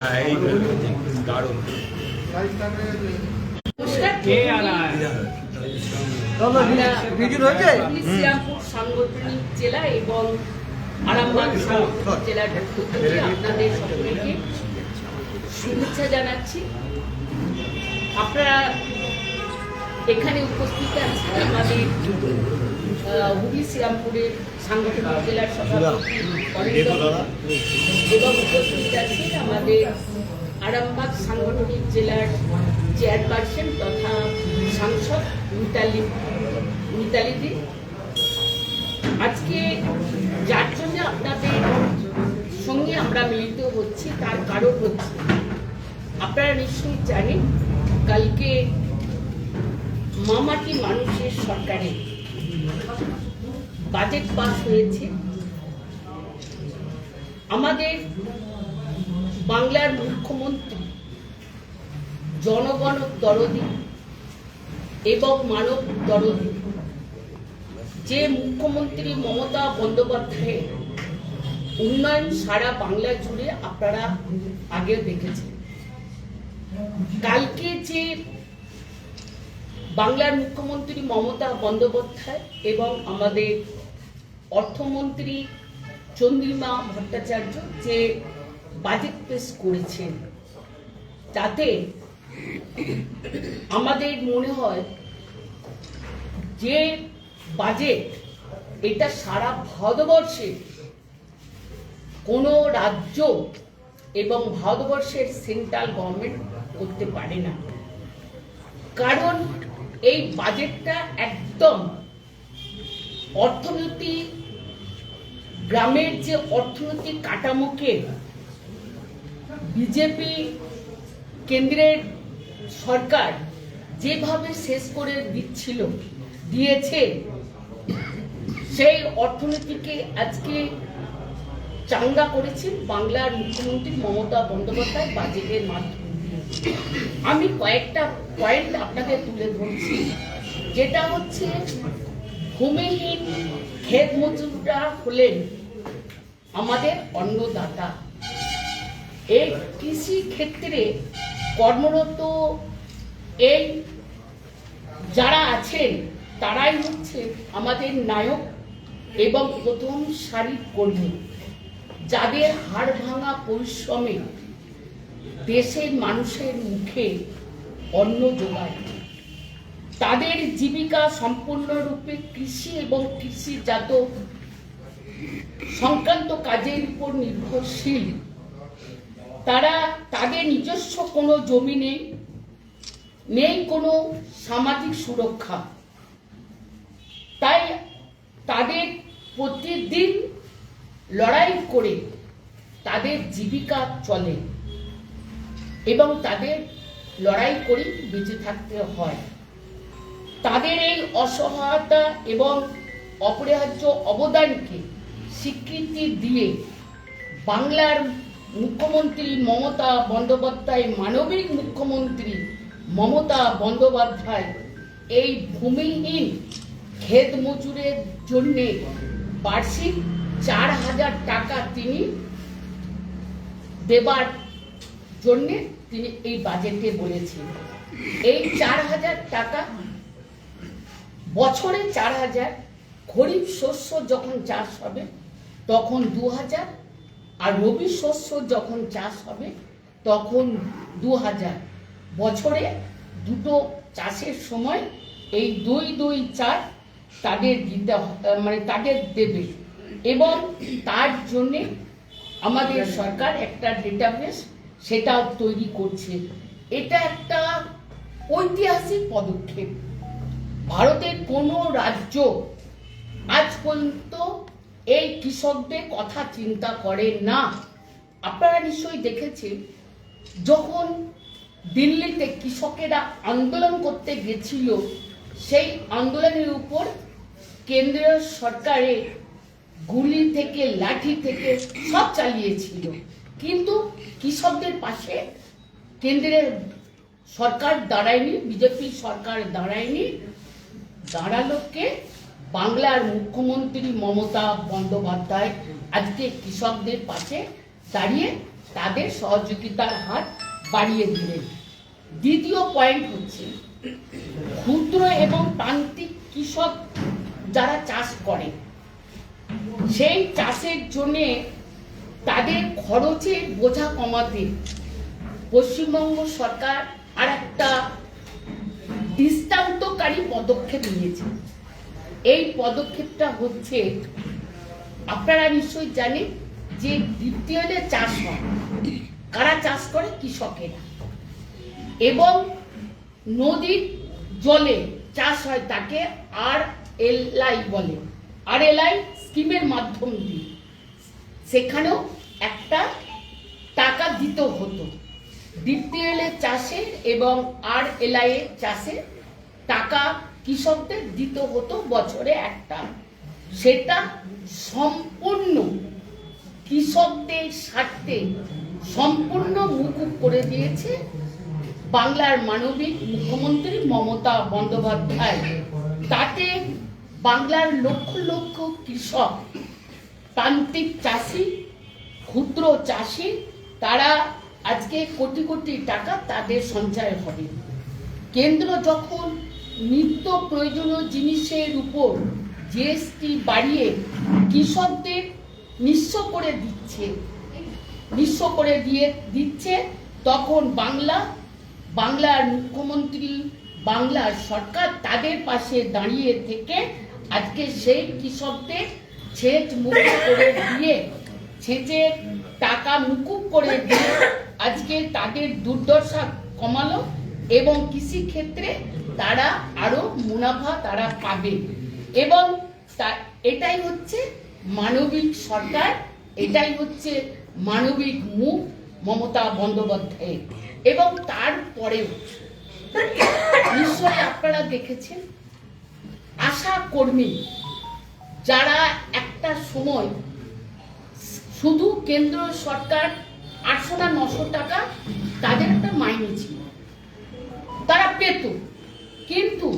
সাংগঠনিক জেলা এবং আরামবাগ জেলার পক্ষ থেকে আপনাদের সকলকে শুভেচ্ছা জানাচ্ছি। আপনারা এখানে উপস্থিত আছেন আমাদের হুগলি শ্রীরামপুরের সাংগঠনিক জেলার সভাপতি এবং উপস্থিত আছেন আমাদের আরামবাগ সাংগঠনিক জেলার চেয়ারপারসন তথা সাংসদ মিতালি দি। আজকে যার জন্য আপনাদের সঙ্গে আমরা মিলিত হচ্ছি তার কারণ হচ্ছে আপনারা নিশ্চয়ই জানেন কালকে মামাটি মানুষের সরকারে বাজেট পাস হয়েছে। আমাদের বাংলার মুখ্যমন্ত্রী জনগণ দরদী এবং মানব দরদী যে মুখ্যমন্ত্রী মমতা বন্দ্যোপাধ্যায়ের উন্নয়ন সারা বাংলা জুড়ে আপনারা আগে দেখেছেন। কালকে যে বাংলার মুখ্যমন্ত্রী মমতা বন্দ্যোপাধ্যায় এবং আমাদের অর্থমন্ত্রী চন্দ্রিমা ভট্টাচার্য যে বাজেট পেশ করেছেন তাতে আমাদের মনে হয় যে বাজেট এটা সারা ভারতবর্ষে কোনো রাজ্য এবং ভারতবর্ষের সেন্ট্রাল গভর্নমেন্ট করতে পারে না। কারণ এই বাজেটটা একদম অর্থনীতি গ্রামের যে অর্থনৈতিক কাঠামোকে বিজেপি কেন্দ্রের সরকার যেভাবে শেষ করে দিয়েছে সেই অর্থনীতিকে আজকে চাঙ্গা করেছেন বাংলার মুখ্যমন্ত্রী মমতা বন্দ্যোপাধ্যায় বাজেটের মাধ্যমে। আমি কয়েকটা পয়েন্ট আপনাকে তুলে ধরছি, যেটা হচ্ছে ভূমিহীন ক্ষেত মজুররা হলেন আমাদের অন্নদাতা। এই কৃষি ক্ষেত্রে কর্মরত এই যারা আছেন তারাই হচ্ছে আমাদের নায়ক এবং প্রথম সারির কর্মী, যাদের হাড় ভাঙা পরিশ্রমে দেশের মানুষের মুখে অন্ন যোগায়। তাদের জীবিকা সম্পূর্ণরূপে কৃষি এবং কৃষিজাত সংক্রান্ত কাজের উপর নির্ভরশীল। তাদের নিজস্ব কোনো জমি নেই কোনো সামাজিক সুরক্ষা। তাই তাদের প্রতিদিন লড়াই করে তাদের জীবিকা চলে এবং তাদের লড়াই করে বেঁচে থাকতে হয়। তাদের এই অসহায়তা এবং অপরিহার্য অবদানকে স্বীকৃতি দিয়ে বাংলার মুখ্যমন্ত্রী মমতা বন্দ্যোপাধ্যায়, মানবিক মুখ্যমন্ত্রী মমতা বন্দ্যোপাধ্যায় এই ভূমিহীন ক্ষেত মজুরের জন্যে বার্ষিক 4,000 টাকা তিনি দেবার জন্যে তিনি এই বাজেটে বলেছেন। এই 4,000 টাকা বছরে 4,000, খরিফ শস্য যখন চাষ হবে তখন 2,000, আর রবি শস্য যখন চাষ হবে তখন 2,000। বছরে দুটো চাষের সময় এই 2-2-4 তাদের দিতে তাদের দেবে এবং তার জন্যে আমাদের সরকার একটা ডেটাবেস সেটাও তৈরি করছে। এটা একটা ঐতিহাসিক পদক্ষেপ। ভারতের কোনো রাজ্য আজ পর্যন্ত এই কৃষকদের কথা চিন্তা করে না। আপনারা নিশ্চয়ই দেখেছেন যখন দিল্লিতে কৃষকেরা আন্দোলন করতে গেছিল, সেই আন্দোলনের উপর কেন্দ্রীয় সরকারে গুলি থেকে লাঠি থেকে সব চালিয়েছিল, কিন্তু কৃষকদের পাশে কেন্দ্রের সরকার দাঁড়ায়নি, বিজেপি সরকার দাঁড়ায়নি। দাঁড়ালো কে? বাংলার মুখ্যমন্ত্রী মমতা বন্দ্যোপাধ্যায় আজকে কৃষকদের পাশে দাঁড়িয়ে তাদের সহযোগিতার হাত বাড়িয়ে দিলেন। দ্বিতীয় পয়েন্ট হচ্ছে ক্ষুদ্র এবং প্রান্তিক কৃষক যারা চাষ করে, সেই চাষের জন্যে তাদের খরচের বোঝা কমাতে পশ্চিমবঙ্গ সরকার আর একটা দৃষ্টান্তকারী পদক্ষেপ নিয়েছে। এই পদক্ষেপটা হচ্ছে, আপনারা নিশ্চয়ই জানেন যে দ্বিতীয়তে চাষ হয়, কারা চাষ করে? কৃষকেরা। এবং নদীর জলে চাষ হয়, তাকে RLI বলে। RLI স্কিমের মাধ্যম দিয়ে সেখানেও একটা টাকা দিতে হতো। ডিপিএল এর চাষে এবং RLI এর চাষে টাকা কৃষকদের দিতে হতো বছরে একটা। সেটা সম্পূর্ণ কৃষকদের স্বার্থে সম্পূর্ণ মুকুব করে দিয়েছে বাংলার মানবিক মুখ্যমন্ত্রী মমতা বন্দ্যোপাধ্যায়। তাতে বাংলার লক্ষ লক্ষ কৃষক, প্রান্তিক চাষি, ক্ষুদ্র চাষি, তারা আজকে কোটি কোটি টাকা তাদের সঞ্চয় হবে। কেন্দ্র যখন নিত্য প্রয়োজনীয় জিনিসের উপর জিএসটি বাড়িয়ে কৃষকদের নিঃস্ব করে দিচ্ছে, তখন বাংলার মুখ্যমন্ত্রী, বাংলার সরকার তাদের পাশে দাঁড়িয়ে থেকে আজকে সেই কৃষকদের ছেঁচের টাকা মুকুব করে দিয়ে আজকে তাদের দুর্দশা কমালো এবং কৃষি ক্ষেত্রে তারা আরো মুনাফা তারা পাবে। এবং এটাই হচ্ছে মানবিক সরকার, এটাই হচ্ছে মানবিক মুখ মমতা বন্দ্যোপাধ্যায়ের। এবং তারপরেও নিশ্চয়ই আপনারা দেখেছেন আশা কর্মী যারা একটা সময় শুধু কেন্দ্র সরকার 800 না 900 টাকা তাদের একটা মাইনে ছিল, তারা পেত। কিন্তু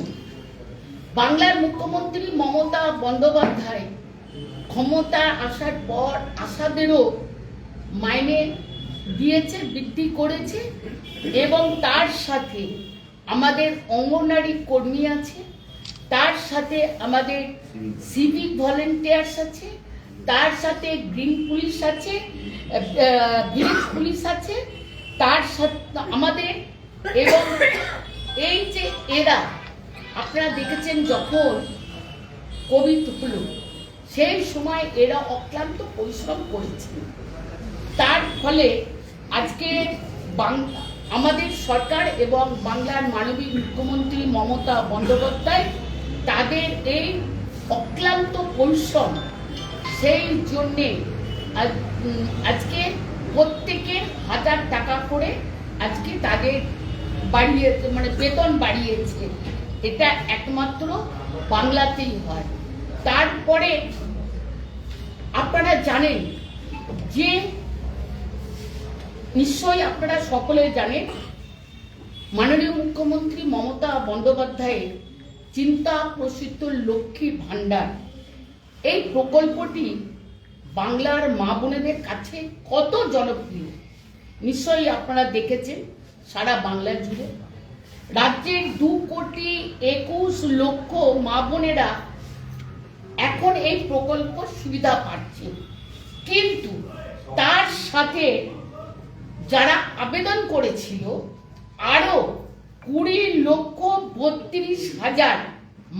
বাংলার মুখ্যমন্ত্রী মমতা বন্দ্যোপাধ্যায় ক্ষমতা আসার পর আশাদেরও মাইনে দিয়েছে, বৃদ্ধি করেছে। এবং তার সাথে আমাদের অঙ্গনওয়াড়ি কর্মী আছে, তার সাথে আমাদের সিভিক ভলেন্টিয়ার্স আছে, তার সাথে গ্রিন পুলিশ আছে, ভিলেজ পুলিশ আছে, তার সাথে আমাদের। এবং এই যে এরা, আপনারা দেখেছেন যখন কোভিড হলো সেই সময় এরা অক্লান্ত পরিশ্রম করেছিল। তার ফলে আজকে আমাদের সরকার এবং বাংলার মানবিক মুখ্যমন্ত্রী মমতা বন্দ্যোপাধ্যায় তাদের এই অক্লান্ত পরিশ্রম, সেই জন্যে আজকে প্রত্যেকে 1000 টাকা করে আজকে তাদের বাড়িয়েছে, মানে বেতন বাড়িয়েছে। এটা একমাত্র বাংলাতেই হয়। তারপরে আপনারা জানেন যে, নিশ্চয়ই আপনারা সকলে জানেন, মাননীয় মুখ্যমন্ত্রী মমতা বন্দ্যোপাধ্যায়ের চিন্তা প্রসূত লক্ষ্মী ভাণ্ডার, এই প্রকল্পটি বাংলার মা বোনেদের কাছে কত জনপ্রিয় নিশ্চয়ই আপনারা দেখেছেন। সারা বাংলা জুড়ে রাজ্যের 2,21,00,000 মা বোনেরা এখন এই প্রকল্প সুবিধা পাচ্ছে। কিন্তু তার সাথে যারা আবেদন করেছিল আরো 20,32,000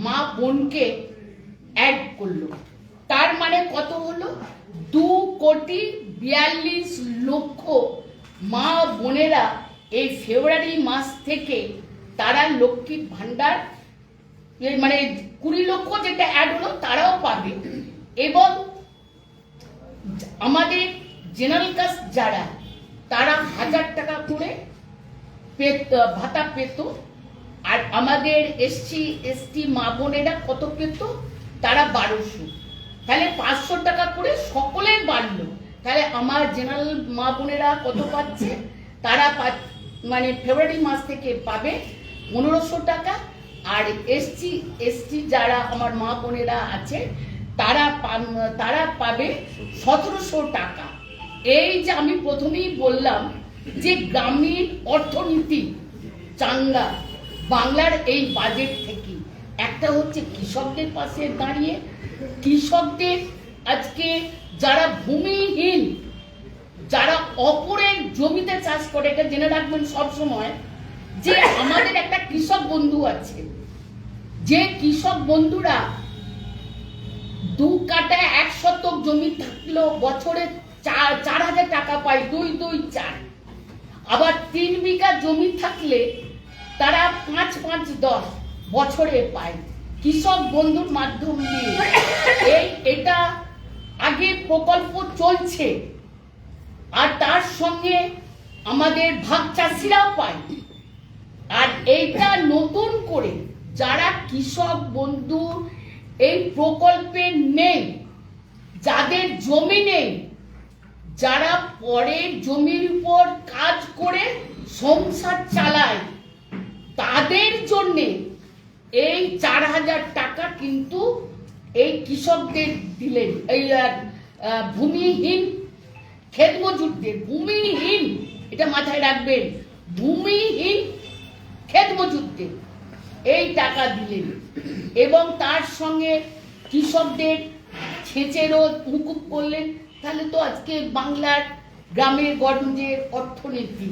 মা বোনকে অ্যাড করলো। তার মানে কত হলো? 2,42,00,000 মা বোনেরা এই ফেব্রুয়ারি মাস থেকে তারা লক্ষ্মী ভাণ্ডার, মানে 20 লক্ষ যেটা অ্যাড হলো তারাও পাবে। এবং আমাদের জেনারেল কাস্ট যারা, তারা 1000 টাকা করে ভাতা পেত। আর আমাদের SC ST মা বোনেরা কত পেত? তারা 1200। তাহলে 500 টাকা করে সকলের বাড়লো। তাহলে আমার জেনারেল মা বোনেরা কত পাচ্ছে? তারা মানে ফেব্রুয়ারি মাস থেকে পাবে 1500 টাকা। আর SC ST যারা আমার মা বোনেরা আছে তারা পাবে 1700 টাকা। এই যে আমি প্রথমেই বললাম যে গ্রামীণ অর্থনীতি চাঙ্গা বাংলার এই বাজেট থেকে একটা হচ্ছে কৃষকদের পাশে দাঁড়িয়ে, কৃষকদের আজকে যারা ভূমিহীন, যারা অপরের জমিতে চাষ করে, এটা জেনে রাখবেন সবসময় যে আমাদের একটা কৃষক বন্ধু আছে, যে কৃষক বন্ধুরা 2 কাঠা 1 শতক জমি থাকলেও বছরে 4,000 টাকা পায়, 2-2-4। আবার 3 বিঘা জমি থাকলে তারা 5-5-10 বছরে পায় কৃষক বন্ধুর মাধ্যম দিয়ে। এটা আগে প্রকল্প চলছে, আর তার সঙ্গে আমাদের ভাগ চাষিরাও পায়। আর এইটা নতুন করে যারা কৃষক বন্ধু এই প্রকল্পে নেই, যাদের জমি নেই, যারা পরের জমির উপর কাজ করে সংসার চালায়, তাদের জন্য এই 4,000 টাকা কিন্তু এই কৃষকদের দিলেন। এই ভূমিহীন ক্ষেত মজুরদের, ভূমিহীন, এটা মাথায় রাখবেন, ভূমিহীন ক্ষেত মজুরদের এই টাকা দিলেন। এবং তার সঙ্গে কৃষকদের সেচেরও মুকুব করলেন। তাহলে তো আজকে বাংলার গ্রামের গঞ্জের অর্থনীতি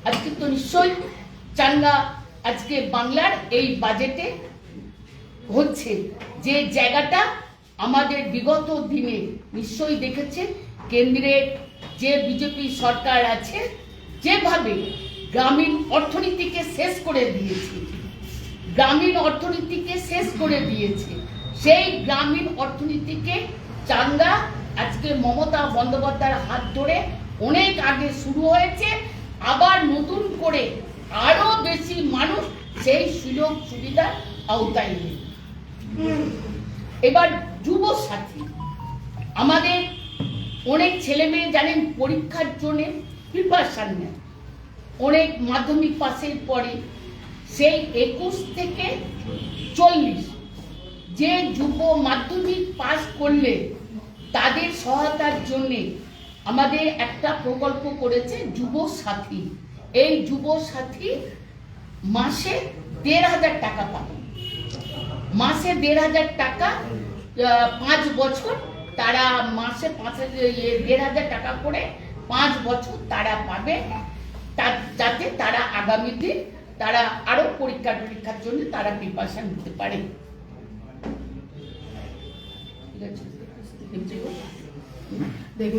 আজকে তো নিশ্চয়ই চাঙ্গা। আজকে বাংলার এই বাজেটে হচ্ছে যে জায়গাটা আমাদের বিগত দিনে নিশ্চয়ই দেখেছে, কেন্দ্রের যে বিজেপি সরকার আছে যেভাবে গ্রামীণ অর্থনীতিকে শেষ করে দিয়েছে, গ্রামীণ অর্থনীতিকে শেষ করে দিয়েছে, সেই গ্রামীণ অর্থনীতিকে চাঙ্গা আজকে মমতা বন্দ্যোপাধ্যায়ের হাত ধরে অনেক আগে শুরু হয়েছে। আবার নতুন করে আরো বেশি মানুষ সেই সুযোগ সুবিধার আওতায় নেই। এবার যুব সাথী, আমাদের অনেক ছেলে মেয়ে জানেন পরীক্ষার জন্য প্রিপারেশন নেয়, অনেক মাধ্যমিক পাশের পরে সেই 21 থেকে 40 যে যুব মাধ্যমিক পাস করলে তাদের সহায়তার জন্য আমাদের একটা প্রকল্প করেছে যুব সাথী। এই যুব সাথী মাসে 1,500 টাকা পাবে, মাসে 1,500 টাকা, 5 বছর তারা মাসে 1,500 টাকা করে 5 বছর তারা পাবে, যাতে তারা আগামী দিন তারা আরো পরীক্ষার জন্য তারা প্রিপারেশন নিতে পারে।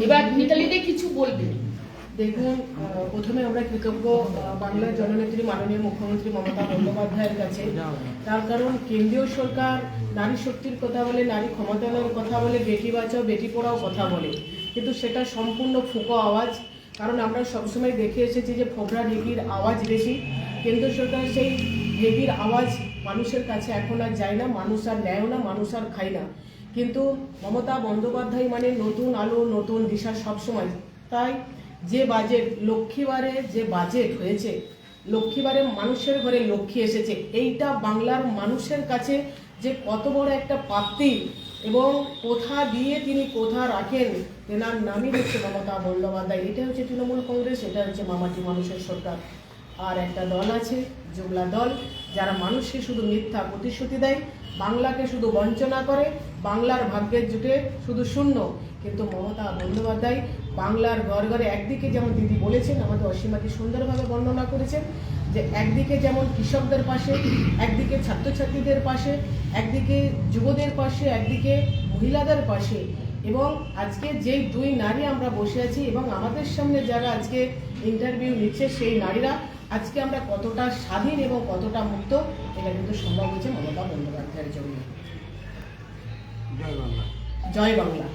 এবার মিতালিতে কিছু বলবে। দেখুন, প্রথমে আমরা কৃতজ্ঞ বাংলার জননেত্রী মাননীয় মুখ্যমন্ত্রী মমতা বন্দ্যোপাধ্যায়ের কাছে। তার কারণ কেন্দ্রীয় সরকার নারী শক্তির কথা বলে, নারী ক্ষমতায়নের কথা বলে, বেটি বাঁচাও বেটি পড়াও কথা বলে, কিন্তু সেটা সম্পূর্ণ ফুঁকো আওয়াজ। কারণ আমরা সবসময় দেখে এসেছি যে ফোকরা ঢেকির আওয়াজ বেশি, কেন্দ্র সরকার সেই ঢেকির আওয়াজ মানুষের কাছে এখন আর যায় না, মানুষ আর নেয়ও না, মানুষ আর খায় না। কিন্তু মমতা বন্দ্যোপাধ্যায় মানে নতুন আলো, নতুন দিশা সবসময়। তাই যে বাজেট, লক্ষ্মীবারে যে বাজেট হয়েছে, লক্ষ্মীবারে মানুষের ঘরে লক্ষ্মী এসেছে, এইটা বাংলার মানুষের কাছে যে কত বড় একটা প্রাপ্তি, এবং কোথা দিয়ে তিনি কোথা রাখেন, তেনার নামই হচ্ছে মমতা বন্দ্যোপাধ্যায়। এটা হচ্ছে তৃণমূল কংগ্রেস, এটা হচ্ছে মামাটি মানুষের সরকার। আর একটা দল আছে জুগলা দল, যারা মানুষকে শুধু মিথ্যা প্রতিশ্রুতি দেয়, বাংলাকে শুধু বঞ্চনা করে, বাংলার ভাগ্যের জুটে শুধু শূন্য। কিন্তু মমতা বন্দ্যোপাধ্যায় বাংলার ঘর ঘরে একদিকে যেমন দিদি বলেছেন, আমাদের অসীমাকে সুন্দরভাবে বর্ণনা করেছেন, যে একদিকে যেমন কৃষকদের পাশে, একদিকে ছাত্রছাত্রীদের পাশে, একদিকে যুবদের পাশে, একদিকে মহিলাদের পাশে। এবং আজকে যেই 2 নারী আমরা বসে আছি এবং আমাদের সামনে যারা আজকে ইন্টারভিউ নিচ্ছে, সেই নারীরা আজকে আমরা কতটা স্বাধীন এবং কতটা মুক্ত, এটা কিন্তু সম্ভব হয়েছে মমতা বন্দ্যোপাধ্যায়ের জন্য। জয় বাংলা। জয় বাংলা।